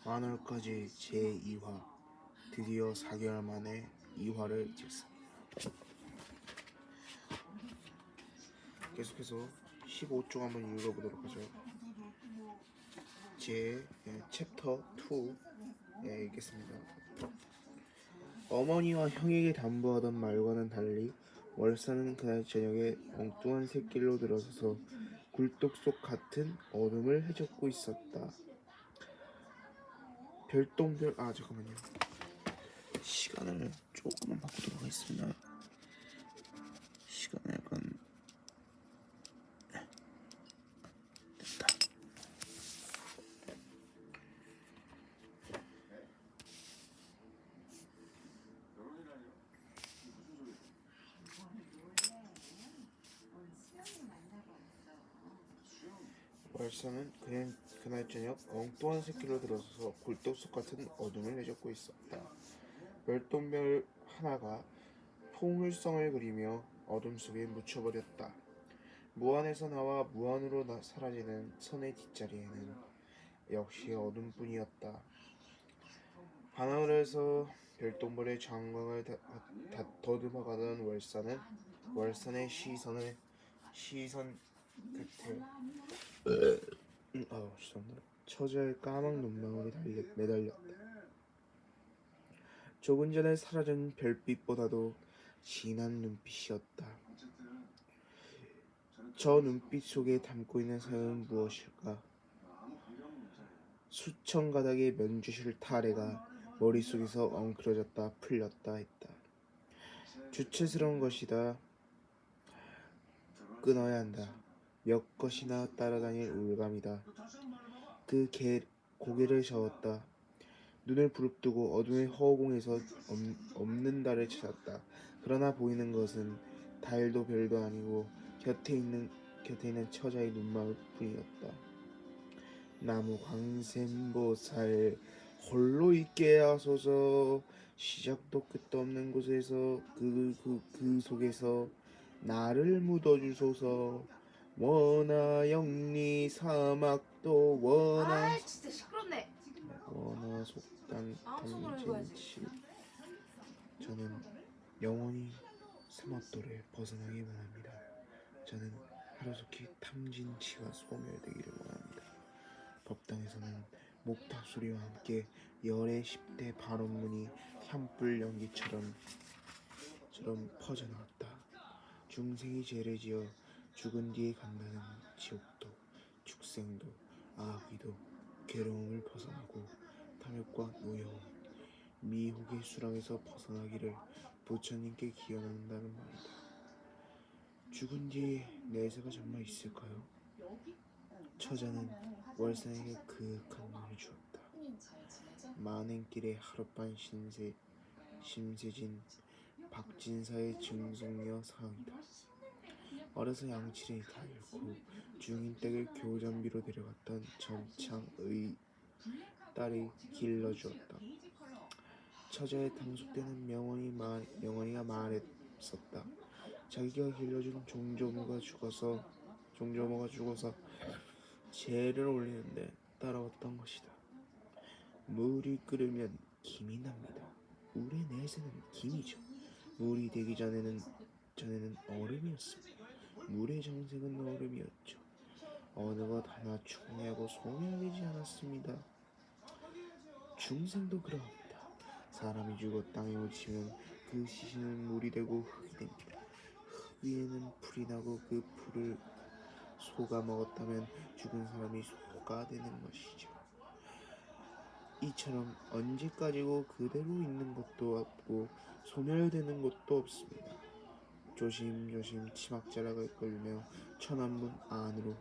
만월까지 제2화. 드디어 4개월 만에 2화를 찍습니다. 계속해서 15쪽 한번 읽어보도록 하죠. 제 챕터 2 읽겠습니다. 어머니와 형에게 당부하던 말과는 달리 월사는 그날 저녁에 엉뚱한 샛길로 들어서서 굴뚝 속 같은 어둠을 헤젓고 있었다. 잠깐만요. 시간을 조금만 바꾸도록 하겠습니다. 시간을 약간 됐다. 월사는 그날 저녁 엉뚱한 샛길로 들어서서 굴뚝 속 같은 어둠을 헤젓고 있었다. 별똥별 하나가 포물선을 그리며 어둠 속에 묻혀버렸다. 무한에서 나와 무한으로 사라지는 선의 뒷자리에는 역시 어둠뿐이었다. 하늘에서 별똥별의 장광을 더듬어가던 월산의 시선 끝에 처자의 까만 눈망울이 매달렸다. 조금 전에 사라진 별빛보다도 진한 눈빛이었다. 저 눈빛 속에 담고 있는 사연은 무엇일까? 수천 가닥의 면주실 타래가 머릿속에서 엉클어졌다 풀렸다 했다. 주체스러운 것이다. 끊어야 한다. 몇 것이나 따라다닐 울감이다. 고개를 저었다. 눈을 부릅뜨고 어둠의 허공에서 없는 달을 찾았다. 그러나 보이는 것은 달도 별도 아니고 곁에 있는 처자의 눈망울 뿐이었다. 나무 광샘보살 홀로 있게 하소서. 시작도 끝도 없는 곳에서 그 속에서 나를 묻어주소서. 원하 영리 사막도 원하 진짜 시끄럽네. 원하 속단 방송을 해봐야지. 탐진치. 저는 영원히 사막도를 벗어나기 원합니다. 저는 하루속히 탐진치가 소멸되기를 원합니다. 법당에서는 목탁 소리와 함께 열의 10대 발언문이 향불 연기처럼 퍼져나왔다. 중생이 죄를 지어 죽은 뒤에 간다는 지옥도 축생도 아귀도 괴로움을 벗어나고 탐욕과 노여움 미혹의 수렁에서 벗어나기를 부처님께 기원한다는 말이다. 죽은 뒤에 내세가 정말 있을까요? 처자는 월산에게 그윽한 눈을 주었다. 만행길에 하룻밤 심세진 박진사의 증손녀 사항이다. 어려서 양치를 다 잃고 중인댁을 교전비로 데려갔던 전창의 딸이 길러주었다. 처자의 당숙되는 명원이가 말했었다. 자기가 길러준 종조모가 죽어서 제를 올리는데 따라왔던 것이다. 물이 끓으면 김이 납니다. 물의 내세는 김이죠. 물이 되기 전에는 얼음이었습니다. 물의 정색은 얼음이었죠. 어느 것 하나 충분하고 소멸되지 않았습니다. 중생도 그러합니다. 사람이 죽어 땅에 묻히면 그 시신은 물이 되고 흙이 됩니다. 흙 위에는 풀이 나고 그 풀을 소가 먹었다면 죽은 사람이 소가 되는 것이죠. 이처럼 언제까지고 그대로 있는 것도 없고 소멸되는 것도 없습니다. 조심조심 치막자락을 끌며 천안문 안으로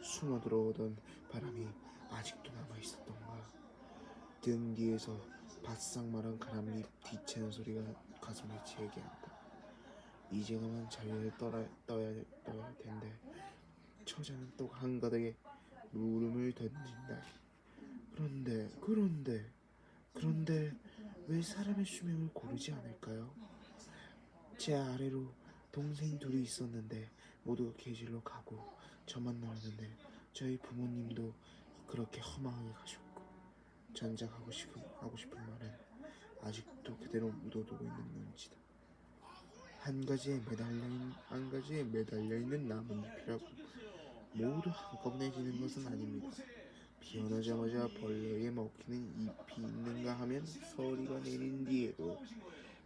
숨어 들어오던 바람이 아직도 남아있었던가. 등 뒤에서 바싹 마른 가람잎 뒤채는 소리가 가슴을 지게 한다. 이제 그만 자리를 떠야 할 텐데. 처자는 또 한가닥에 물음을 던진다. 그런데 왜 사람의 수명을 고르지 않을까요? 제 아래로 동생 둘이 있었는데 모두가 계실로 가고 저만 남았는데 저희 부모님도 그렇게 허망하게 가셨고 전작 하고 싶은 말은 아직도 그대로 묻어두고 있는 눈치다. 한 가지에 매달려 있는 나뭇잎이라고 모두 한꺼번에 지는 것은 아닙니다. 피어나자마자 벌레에 먹히는 잎이 있는가 하면 서리가 내린 뒤에도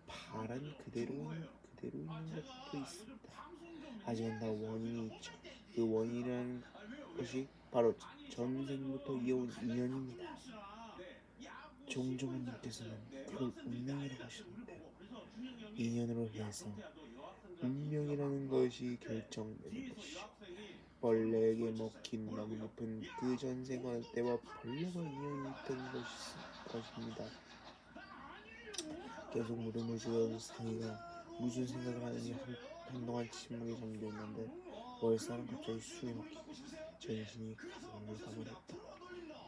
파란 그대로 있는 것도 있습니다. 하지만 다 원인이 있죠. 그 원인이라는 것이 바로 전생부터 이어온 인연입니다. 종종한님께서는 그걸 운명이라고 하셨는데, 인연으로 해서 운명이라는 것이 결정되는 것이죠. 벌레에게 먹힌 나뭇잎은 그 전생활 때와 벌레와 인연이 있던 것입니다. 계속 물음을 주던 상이가 무슨 생각을 하는지 한동안 침묵에 잠겨있는데 월사는 갑자기 숨이 막히고 전신이 가슴을 가버렸다.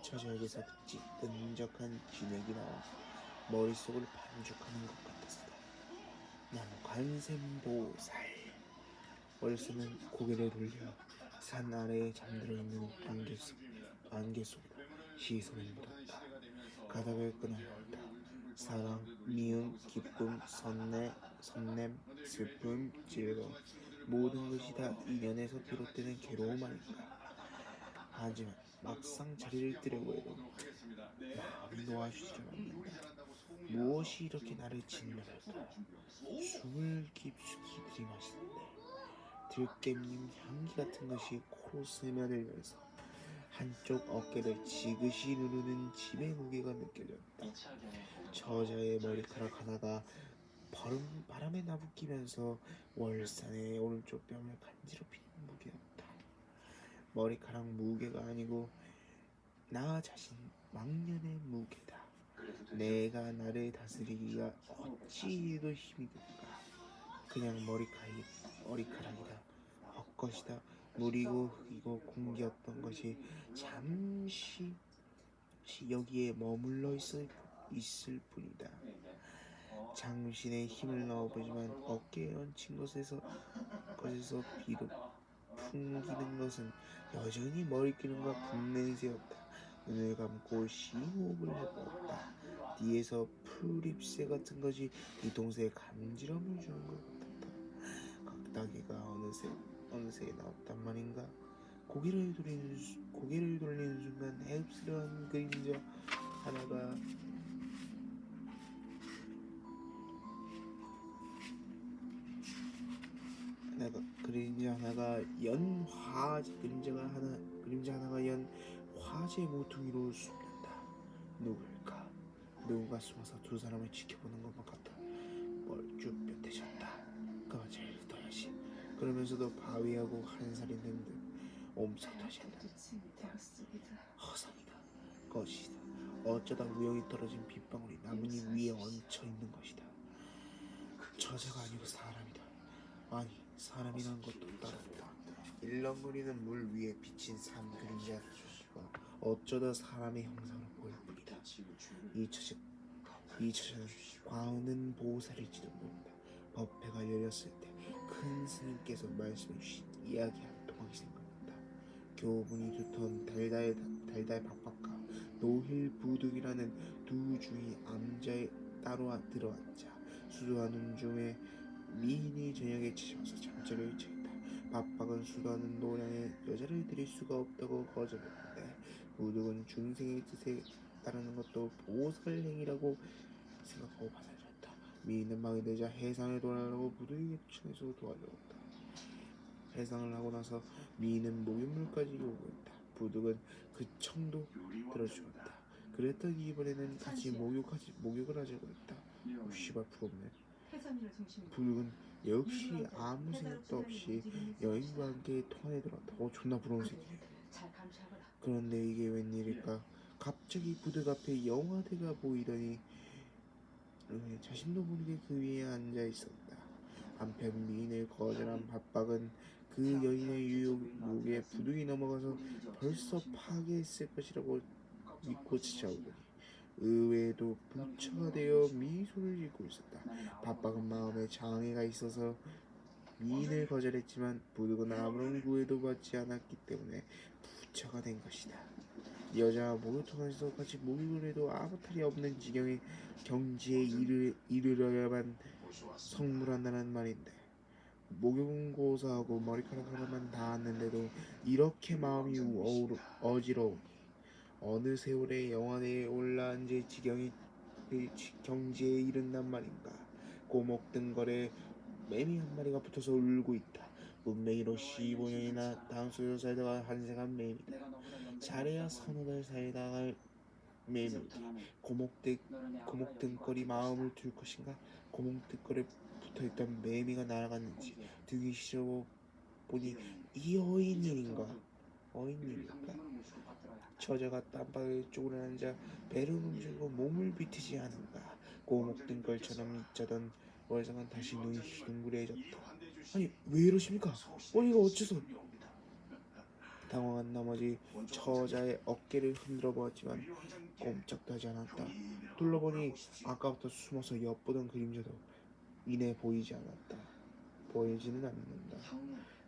저절에게서 끈적한 진액이 나와 머릿속을 반죽하는 것 같았다. 난 관세음보살. 월사는 고개를 돌려 산 아래에 잠들어 있는 안개 속으로 시선을 묻었다. 가닥을 끊어내었다. 사랑, 미움, 기쁨, 선냄, 슬픔, 즐거움, 모든 것이 다 인연에서 비롯되는 괴로움 아닐까. 하지만 막상 자리를 뜨려고 해도 마음이 놓아주지를 않는다. 무엇이 이렇게 나를 짓누를까. 숨을 깊숙이 들이마시는데 들깨잎 향기 같은 것이 코로 스며들면서 한쪽 어깨를 지그시 누르는 짐의 무게가 느껴졌다. 저자의 머리카락 하나가 바람에 나부끼면서 월산의 오른쪽 뺨을 간지럽히는 무게였다. 머리카락 무게가 아니고 나 자신 망년의 무게다. 내가 나를 다스리기가 어찌도 힘이 든가. 그냥 머리카락이다. 헛것이다. 물이고 흙이고 공기였던 것이 잠시 여기에 머물러 있을 뿐이다. 장신의 힘을 넣어보지만 어깨에 얹힌 것에서 비록 풍기는 것은 여전히 머리기름과 붓냄새였다. 눈을 감고 심호흡을 해보았다. 뒤에서 풀잎새 같은 것이 뒤통수에 간지럼을 주는 것 같았다. 각다기가 어느새 나왔단 말인가. 고개를 돌리는 순간 해흡스러운 그림자 하나가 그림자 하나가 연 화재 모퉁이로 숨는다. 누굴까? 누군가 숨어서 두 사람을 지켜보는 것만 같아 멀쭉뼈대졌다. 그만 잘 둬야지. 그러면서도 바위하고 한 살이 된 듯 옴석하지 않는 허상이다. 것이다. 어쩌다 우연히 떨어진 빗방울이 나뭇잎 위에 얹혀 있는 것이다. 저자가 아니고 사람이다. 아니, 사람이란 것도 따랐다. 일렁거리는 물 위에 비친 산 그림자가 어쩌다 사람의 형상을 보일 뿐이다. 이 처자는 과우는 보살일지도 모른다. 법회가 열렸을 때 큰 스님께서 말씀해 주신 이야기 한 토막이 생각난다. 교분이 두터운 달달 박박과 노힐 부득이라는 두 중이 암자에 따로 들어앉아 수도하는 중에 미인이 저녁에 찾아와서 잠자리를 청했다. 박박은 수도하는 노량에 여자를 들일 수가 없다고 거절했는데 부득은 중생의 뜻에 따르는 것도 보살행위라고 생각하고 받아들였다. 미인은 밤이 되자 해상을 돌아가고 부득이에게 추천해서 도와주었다. 해상을 하고 나서 미인은 목욕물까지 요구했다. 부득은 그 청도 들어주었다. 그랬더니 이번에는 같이 목욕을 하자고 했다. 씨발 부럽네. 부득은 역시 아무 생각도 없이 여인과 함께 통 안에 들어왔다. 존나 부러운 새끼네. 그런데 이게 웬일일까? 갑자기 부득 앞에 영화대가 보이더니 자신도 모르게 그 위에 앉아 있었다. 한편 미인을 거절한 박박은 그 여인의 유혹에 부득이 넘어가서 벌써 파괴했을 것이라고 믿고 찾아오더니 의외에도 부처가 되어 미소를 짓고 있었다. 박박은 마음에 장애가 있어서 미인을 거절했지만 부득은 아무런 구애도 받지 않았기 때문에 부처가 된 것이다. 여자 목욕탕에서 같이 목욕을 해도 아무 탈이 없는 지경의 경지에 이르러야만 성물한다는 말인데 목욕은 고사하고 머리카락 하나만 닿았는데도 이렇게 마음이 어지러우니 어느 세월의 영화대에 올라앉을 지경이 경지에 이른단 말인가. 고목등걸에 매미 한 마리가 붙어서 울고 있다. 문맹이로 15년이나 당수로 살다가 한생한 매미다. 잘해야 서너 달 살다가 매미지. 고목등걸이 마음을 둘 것인가. 고목등걸에 붙어있던 매미가 날아갔는지 등이 실어 보니 이 어인일인가. 처자가 땀방에 쪼그려 앉아 배를 움직이고 몸을 비트지 않은가. 고목등걸처럼 있자던 월상은 다시 눈이 휘둥그레졌다. 아니 왜 이러십니까? 어이가 어째서? 당황한 나머지 처자의 어깨를 흔들어 보았지만 꼼짝도 하지 않았다. 둘러보니 아까부터 숨어서 엿보던 그림자도 이내 보이지는 않는다.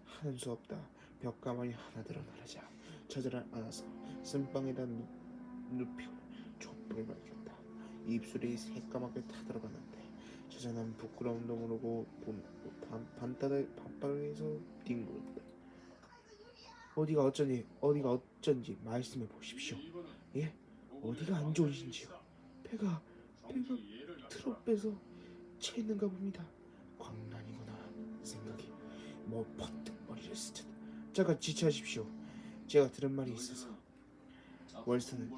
하는 수 없다. 벽가만이 하나 드러나자 처자를 안아서 쓴방에다 눕히고 촛불을 밝혔다. 입술이 새까맣게 타들어갔는데 처자는 부끄러움도 모르고 밤바닥에서 뒹굴었다. 어디가 어쩐지 말씀해 보십시오. 예? 어디가 안 좋으신지요? 배가 트럭에서 채있는가 봅니다. 광란이구나 생각이 퍼뜩 머리를 스쳤다. 잠깐 지체하십시오. 제가 들은 말이 있어서. 월선은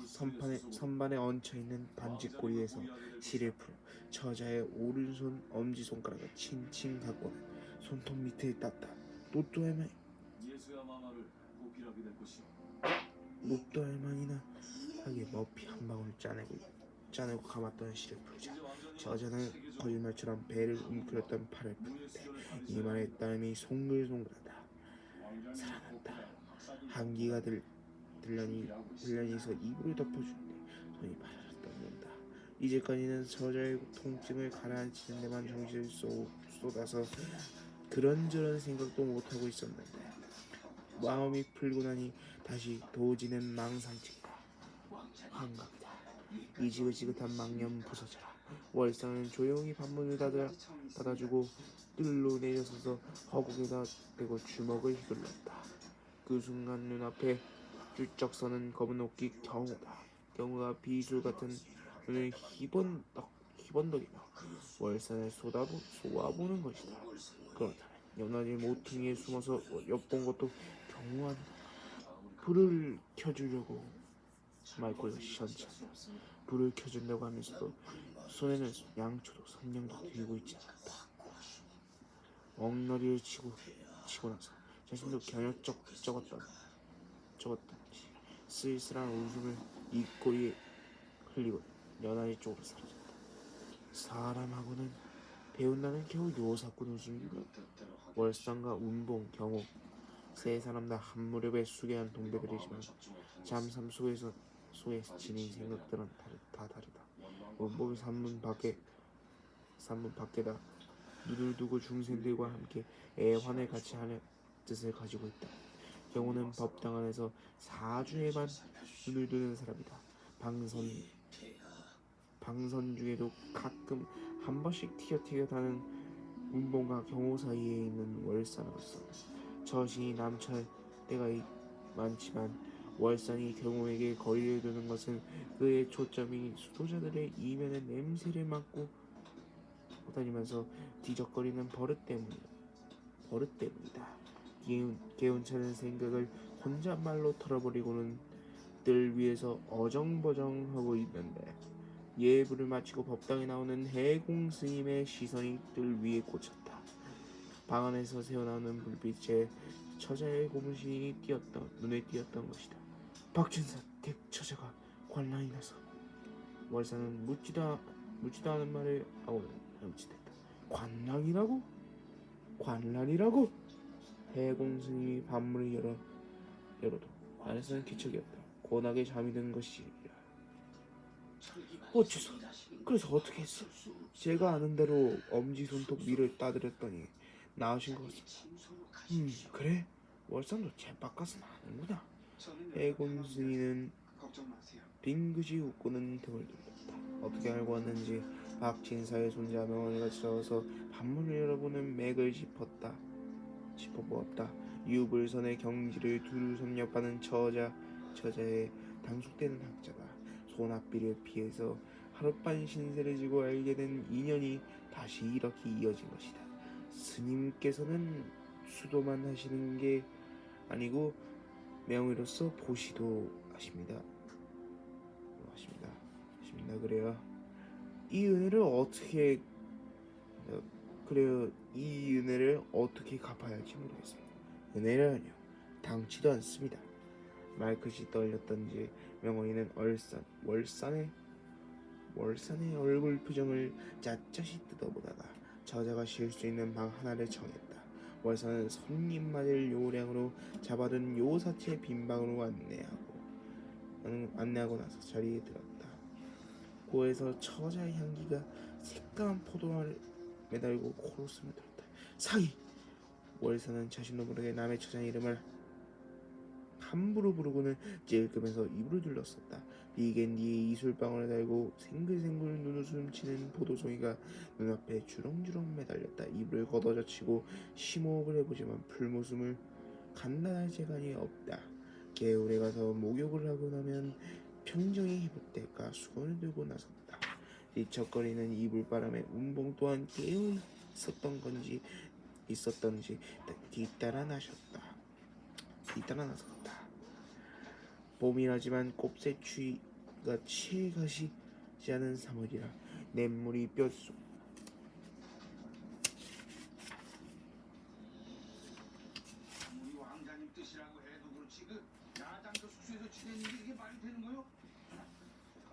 선반에 얹혀있는 반지꼬리에서 실을 풀어 처자의 오른손 엄지손가락을 칭칭 갖고는 손톱 밑을 땄다. 로또 할머니나 하게 머피 한 방울 짜내고 감았던 실을 풀자 처자는 거짓말처럼 배를 움츠렸던 팔을 푸는데 이마에 땀이 송글송글하다. 살아났다. 한기가 들려니서 이불을 덮어주는데 손이 바라락 떨린다. 이제까지는 처자의 통증을 가라앉히는 데만 정신을 쏟아서 그런저런 생각도 못하고 있었는데 마음이 풀고 나니 다시 도지는 망상증과 환각이다. 이 지긋지긋한 망념 부서져라. 월상은 조용히 방문을 닫아주고 뜰로 내려서서 허공에다 대고 주먹을 휘둘렀다. 그 순간 눈앞에 쭈쩍 서는 검은 옷깃 경우가 비술 같은 눈을 희번덕이며 월산을 쏘아보는 것이다. 그렇다면 연하지 모퉁이에 숨어서 엿본 것도 경우 아니다. 불을 켜주려고 말고요 시원찮다. 불을 켜준다고 하면서도 손에는 양초도 선냥도 들고 있지 않았다. 엉너리를 치고 나서 자신도 겨녀쩍 적었던지 쓸쓸한 웃음을 입꼬리에 흘리고 연하리 쪽으로 사라졌다. 사람하고는 배운다는 겨우 요사꾼 웃음이고 월상과 운봉, 경호 세 사람 다 한 무렵에 수계한 동배들이지만 잠삼 속에서 지닌 생각들은 다 다르다. 운봉이 산문 밖에다 눈을 두고 중생들과 함께 애환을 같이 하는 뜻을 가지고 있다. 경우는 법당 안에서 4주에만 눈을 두는 사람이다. 방선 중에도 가끔 한 번씩 티격태격하는 운봉과 경호 사이에 있는 월산으로서 저신이 남철 때가 많지만 월산이 경호에게 거리를 두는 것은 그의 초점이 수도자들의 이면의 냄새를 맡고 다니면서 뒤적거리는 버릇 때문이다. 개운찮은 생각을 혼잣말로 털어버리고는 뜰 위에서 어정버정하고 있는데 예불을 마치고 법당에 나오는 해공 스님의 시선이 뜰 위에 꽂혔다. 방 안에서 새어나오는 불빛에 처자의 고무신이 눈에 띄었던 것이다. 박준사 댁처자가 관란이 나서. 월사는 묻지도 않은 말을 하고는 흠칫했다. 관란이라고? 해공스님이 반문을 열어도 안에서는 기척이었다. 고나게 잠이 든 것이라. 어째서? 그래서 어떻게 했어? 제가 아는 대로 엄지 손톱 위를 따드렸더니 나으신 것 같습니다. 그래? 월상도 잼밥 가서는 아는구나. 해공스님은 빙긋이 웃고는 등을 돌렸다. 어떻게 알고 왔는지 박진사의 손자 명원이가 찾아와서 반문을 열어보는 맥을 짚어보았다. 유불선의 경지를 두루 섭렵하는 저자의 당속되는 학자다. 소납비를 피해서 하룻밤 신세를 지고 알게 된 인연이 다시 이렇게 이어진 것이다. 스님께서는 수도만 하시는 게 아니고 명의로서 보시도 하십니다. 그래요. 이 은혜를 갚아야 할지 모르겠습니다. 은혜라뇨. 당치도 않습니다. 말끝이 떨렸던지 명원이는 월산의 얼굴 표정을 샅샅이 뜯어보다가 저자가 쉴 수 있는 방 하나를 정했다. 월산은 손님 맞을 요량으로 잡아둔 요사체 빈 방으로 안내하고 나서 자리에 들었다. 고에서 처자의 향기가 새까만 포도알을 매달고 코로 스며들었다. 사기! 월산은 자신도 모르게 남의 처자의 이름을 함부로 부르고는 찔끔해서 입을 둘렀었다. 비겐디의 이술방울을 달고 생글생글 눈웃음 치는 보도송이가 눈앞에 주렁주렁 매달렸다. 입을 걷어젖히고 심호흡을 해보지만 풀모습을 간단할 재간이 없다. 개울에 가서 목욕을 하고 나면 평정이 회복될까 수건을 들고 나섰다. 뒤척거리는 이불바람에 운봉 또한 깨어 있었던지 뒤따라 나섰다. 봄이라지만 곱새 추위가 치에 가시지 않은 3월이라 냇물이 뼛속 우리 왕자님 뜻이라고 해도 그렇지 그 야장도 숙소에서 지내는 게 이게 말이 되는 거요?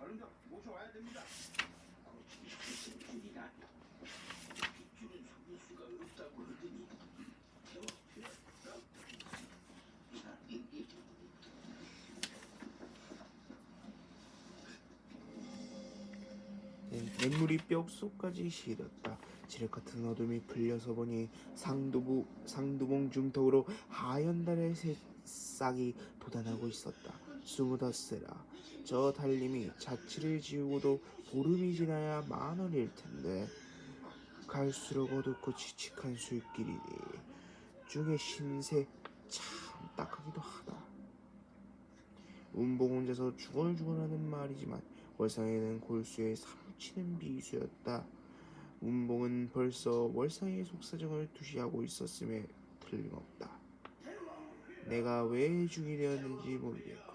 얼른 모셔와야 됩니다. 무슨 일이라 빗줄은 속일 수가 없다고 그러더니 냇물이 뼛속까지 시렸다. 지륵같은 어둠이 풀려서 보니 상두봉 중턱으로 하얀 달의 새싹이 돋아나고 있었다. 25세라. 저 달님이 자취를 지우고도 보름이 지나야 만원일 텐데 갈수록 어둡고 칙칙한 술길이니 중에 신세 참 딱하기도 하다. 운봉 혼자서 중얼중얼하는 말이지만 월상에는 골수에 사무치는 비수였다. 운봉은 벌써 월상의 속사정을 투시하고 있었음에 틀림없다. 내가 왜 중이 되었는지 모르겠고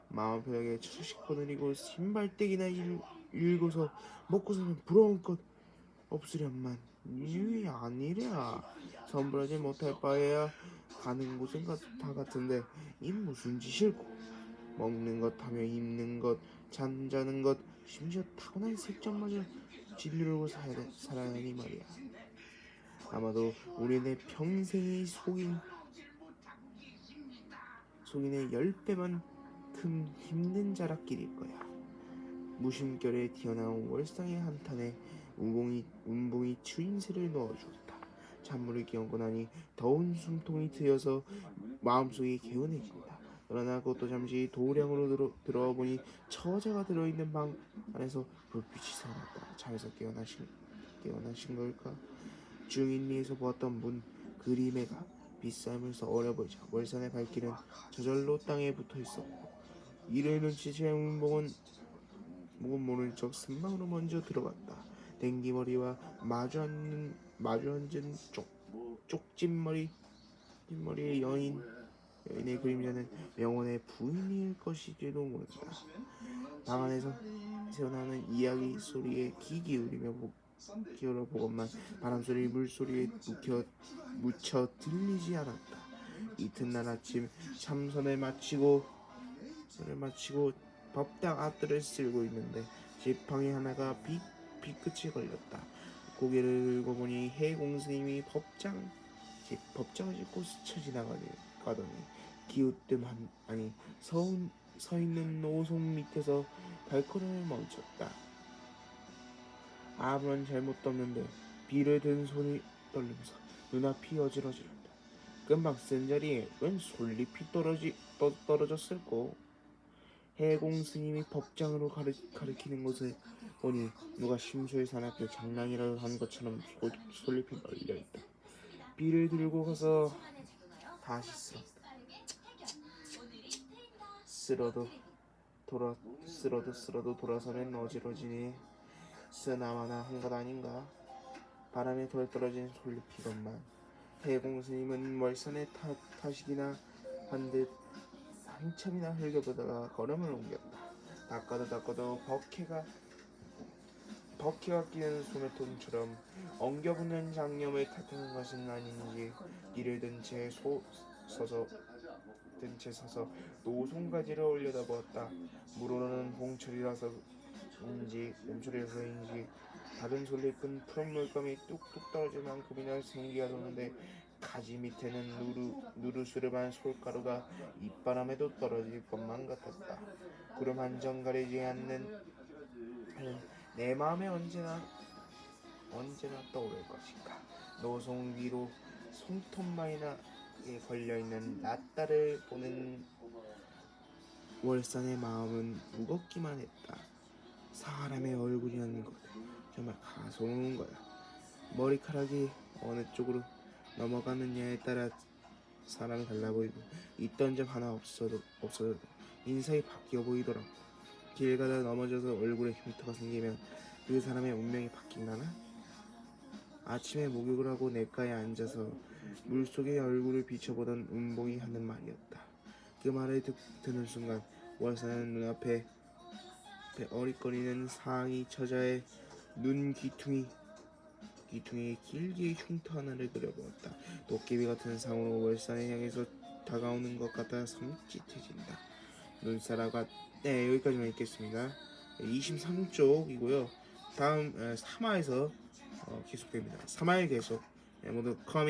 마음 편하게 처식 거느리고 신발떼기나 읽어서 먹고서는 부러운 것 없으련만 이게 아니랴. 선불하지 못할 바에야 가는 곳은 다 같은데 이 무슨 짓일꼬. 먹는 것 하며 입는 것 잠자는 것 심지어 타고난 색정마저 진리로 살아야 하니 말이야. 아마도 우리 내 평생이 속인의 10배만큼 힘든 자락길일 거야. 무심결에 튀어나온 월상의 한탄에 운봉이 추임새를 넣어주었다. 찬물을 끼얹고 나니 더운 숨통이 트여서 마음속이 개운해진다. 그러나 그것도 잠시 도량으로 들어와 보니 처자가 들어있는 방 안에서 불빛이 새어났다. 잠에서 깨어나신 걸까? 중인리에서 보았던 문 그림에가 비싸면서 어려 보이자 월산의 발길은 저절로 땅에 붙어 있었고 이를 눈치챈 운봉은 모른 척 선방으로 먼저 들어갔다. 댕기머리와 마주 앉은 쪽진머리의 여인의 그림자는 명원의 부인일 것일지도 모른다. 방 안에서 새어나오는 이야기 소리에 귀 기울여 보건만 바람소리 물소리에 묻혀 들리지 않았다. 이튿날 아침 참선을 마치고 법당 앞뜰을 쓸고 있는데 지팡이 하나가 빛끝에 걸렸다. 고개를 들고 보니 해공스님이 법장을 짚고 스쳐 지나가더니 기웃뜸 서 있는 노송 밑에서 발걸음을 멈췄다. 아무런 잘못도 없는데 비를 든 손이 떨리면서 눈앞이 어지러지렸다. 금방 쓴 자리에 웬 솔잎이 떨어졌을꼬. 해공 스님이 법장으로 가리키는 것을 보니 누가 심수의 사납게 장난이라도 한 것처럼 솔잎이 널려있다. 비를 들고 가서 다시 쓸어도 돌아서면 어지러지니 쓰나마나 한 것 아닌가. 바람에 덜 떨어진 솔잎이건만 해공 스님은 월산에 타시기나 한 듯 한참이나 흘려보다가 걸음을 옮겼다. 닦아도 버키가 끼는 소매통처럼 엉겨붙는 장염을 탓하는 것은 아닌지 이를 든 채 서서 노송가지를 올려다보았다. 물오르는 봄철이라서인지 다른 솔잎은 푸른 물감이 뚝뚝 떨어질 만큼이나 생기가 도는데 가지 밑에는 누르스름한 솔가루가 입바람에도 떨어질 것만 같았다. 구름 한 점 가리지 않는 내 마음에 언제나 떠오를 것인가. 노송 위로 손톱마이나에 걸려있는 낫다를 보는 월산의 마음은 무겁기만 했다. 사람의 얼굴이라는 것 정말 가소로운 거야. 머리카락이 어느 쪽으로 넘어가느냐에 따라 사람이 달라 보이고 있던 점 하나 없어도 인상이 바뀌어 보이더라고. 길 가다 넘어져서 얼굴에 흉터가 생기면 그 사람의 운명이 바뀐다나? 아침에 목욕을 하고 냇가에 앉아서 물속에 얼굴을 비춰보던 운봉이 하는 말이었다. 그 말을 듣는 순간 월사는 눈앞에 어릿거리는 상이 처자의 눈 귀퉁이에 길게 흉터 하나를 그려보았다. 도깨비 같은 상으로 월산을 향해서 다가오는 것 같아 섬찟해진다. 눈사라가 여기까지만 읽겠습니다. 23쪽이고요. 다음 3화에서 계속됩니다. 3화에 계속 모두 커밍